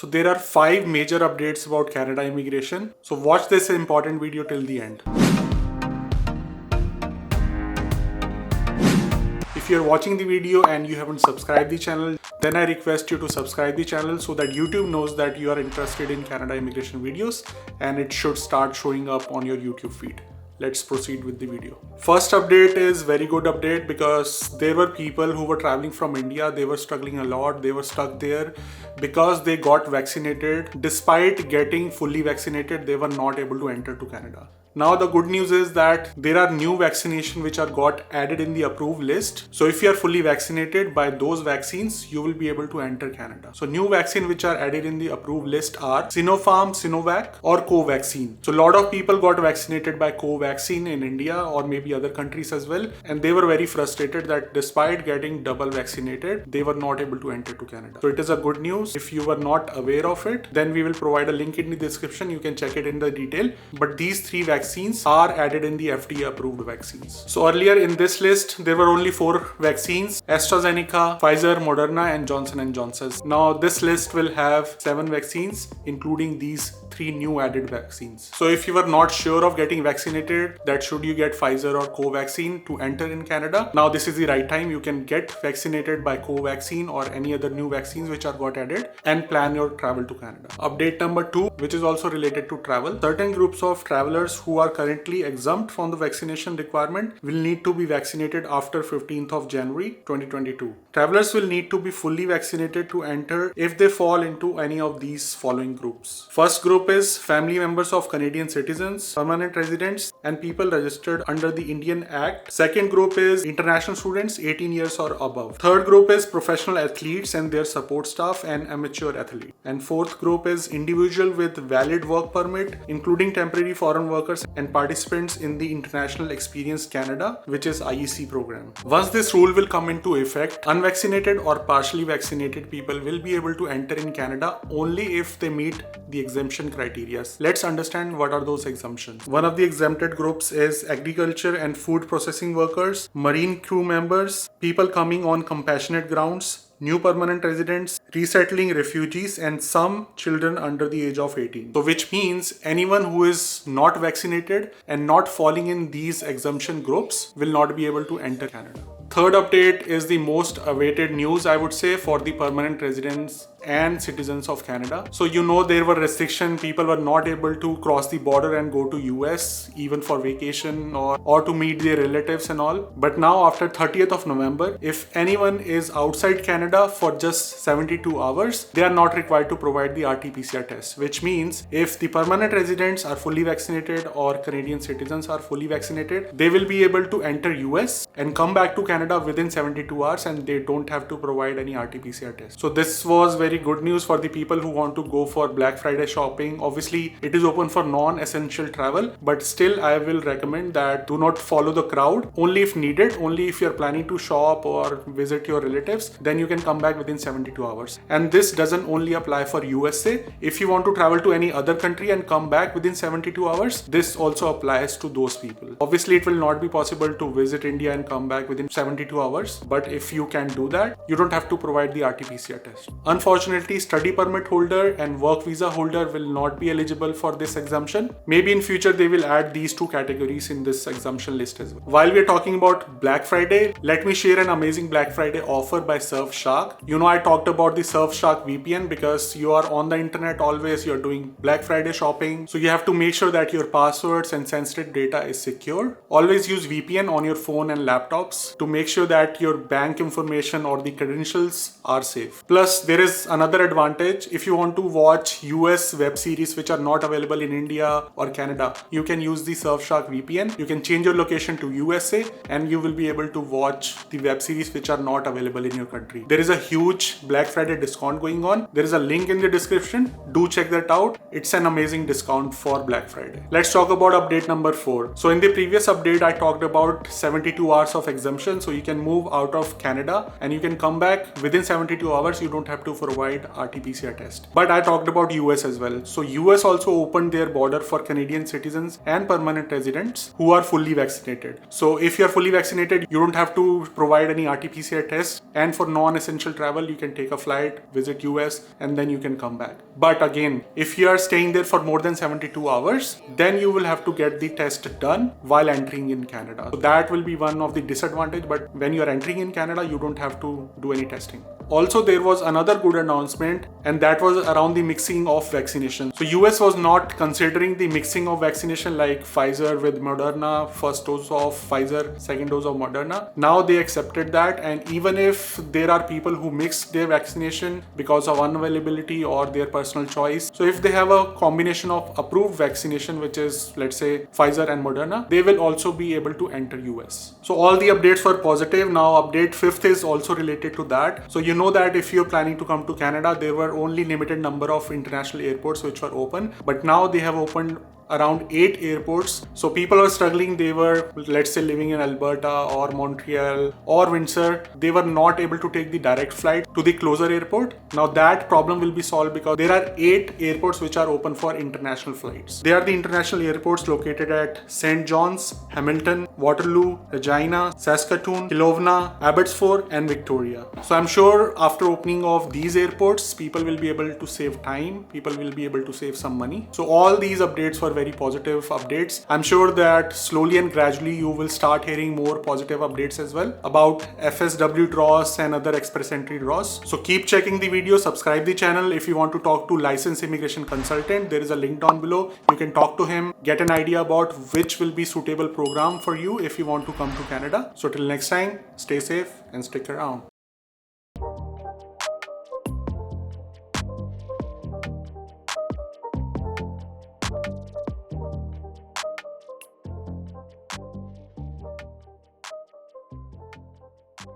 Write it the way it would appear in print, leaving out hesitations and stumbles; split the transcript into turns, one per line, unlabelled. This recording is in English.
So there are 5 major updates about Canada immigration. So watch this important video till the end. If you're watching the video and you haven't subscribed the channel, then I request you to subscribe the channel so that YouTube knows that you are interested in Canada immigration videos and it should start showing up on your YouTube feed. Let's proceed with the video. First update is very good update because there were people who were traveling from India. They were struggling a lot. They were stuck there because they got vaccinated. Despite getting fully vaccinated, they were not able to enter to Canada. Now the good news is that there are new vaccination which are got added in the approved list. So if you are fully vaccinated by those vaccines, you will be able to enter Canada. So new vaccine which are added in the approved list are Sinopharm, Sinovac or Covaxin. So a lot of people got vaccinated by Covaxin in India or maybe other countries as well. And they were very frustrated that despite getting double vaccinated, they were not able to enter to Canada. So it is a good news. If you were not aware of it, then we will provide a link in the description. You can check it in the detail. But these 3 vaccines are added in the FDA approved vaccines. So earlier in this list, there were only 4 vaccines: AstraZeneca, Pfizer, Moderna and Johnson & Johnson. Now this list will have 7 vaccines, including these 3 new added vaccines. So if you were not sure of getting vaccinated, that should you get Pfizer or Covaxin to enter in Canada, now this is the right time. You can get vaccinated by Covaxin or any other new vaccines which are got added and plan your travel to Canada. Update number 2, which is also related to travel. Certain groups of travelers who are currently exempt from the vaccination requirement will need to be vaccinated after 15th of January 2022. Travelers will need to be fully vaccinated to enter if they fall into any of these following groups. First group is family members of Canadian citizens, permanent residents and people registered under the Indian Act. Second group is international students 18 years or above. Third group is professional athletes and their support staff and amateur athletes. And fourth group is individual with valid work permit, including temporary foreign workers and participants in the International Experience Canada, which is IEC program. Once this rule will come into effect, unvaccinated or partially vaccinated people will be able to enter in Canada only if they meet the exemption criteria. Let's understand what are those exemptions. One of the exempted groups is agriculture and food processing workers, marine crew members, people coming on compassionate grounds, new permanent residents, resettling refugees and some children under the age of 18. So which means anyone who is not vaccinated and not falling in these exemption groups will not be able to enter Canada. Third update is the most awaited news, I would say, for the permanent residents and citizens of Canada. So you know there were restrictions. People were not able to cross the border and go to US even for vacation or to meet their relatives and all. But now after 30th of November, if anyone is outside Canada for just 72 hours, they are not required to provide the RT-PCR test, which means if the permanent residents are fully vaccinated or Canadian citizens are fully vaccinated, they will be able to enter US and come back to Canada within 72 hours and they don't have to provide any RT-PCR test. So this was very good news for the people who want to go for Black Friday shopping. Obviously, it is open for non-essential travel, but still I will recommend that do not follow the crowd. Only if needed, only if you're planning to shop or visit your relatives, then you can come back within 72 hours. And this doesn't only apply for USA. If you want to travel to any other country and come back within 72 hours, this also applies to those people. Obviously, it will not be possible to visit India and come back within 72 hours, but if you can do that, you don't have to provide the RT-PCR test. Unfortunately, study permit holder and work visa holder will not be eligible for this exemption. Maybe in future they will add these 2 categories in this exemption list as well. While we are talking about Black Friday, let me share an amazing Black Friday offer by Surfshark. You know, I talked about the Surfshark VPN because you are on the internet always, you're doing Black Friday shopping. So you have to make sure that your passwords and sensitive data is secure. Always use VPN on your phone and laptops to make sure that your bank information or the credentials are safe. Plus, there is another advantage. If you want to watch US web series which are not available in India or Canada, you can use the Surfshark VPN. You can change your location to USA and you will be able to watch the web series which are not available in your country. There is a huge Black Friday discount going on. There is a link in the description. Do check that out. It's an amazing discount for Black Friday. Let's talk about update number 4. So in the previous update, I talked about 72 hours of exemption. So you can move out of Canada and you can come back within 72 hours. You don't have to provide RT-PCR test. But I talked about US as well. So US also opened their border for Canadian citizens and permanent residents who are fully vaccinated. So if you're fully vaccinated, you don't have to provide any RT-PCR test. And for non-essential travel, you can take a flight, visit US, and then you can come back. But again, if you are staying there for more than 72 hours, then you will have to get the test done while entering in Canada. So that will be one of the disadvantage, but when you are entering in Canada, you don't have to do any testing. Also, there was another good announcement, and that was around the mixing of vaccination. So US was not considering the mixing of vaccination like Pfizer with Moderna, first dose of Pfizer, second dose of Moderna. Now they accepted that, and even if there are people who mixed their vaccination because of unavailability or their personal choice, so if they have a combination of approved vaccination, which is let's say Pfizer and Moderna, they will also be able to enter US. So all the updates were positive. Now update 5th is also related to that. So you know that if you're planning to come to Canada, there were only limited number of international airports which were open, but now they have opened around 8 airports. So people are struggling. They were, let's say, living in Alberta or Montreal or Windsor. They were not able to take the direct flight to the closer airport. Now that problem will be solved because there are 8 airports which are open for international flights. They are the international airports located at St. John's, Hamilton, Waterloo, Regina, Saskatoon, Kelowna, Abbotsford, and Victoria. So I'm sure after opening of these airports, people will be able to save time. People will be able to save some money. So all these updates were very positive updates. I'm sure that slowly and gradually you will start hearing more positive updates as well about FSW draws and other express entry draws. So keep checking the video, subscribe the channel. If you want to talk to licensed immigration consultant, there is a link down below. You can talk to him, get an idea about which will be suitable program for you if you want to come to Canada. So till next time, stay safe and stick around.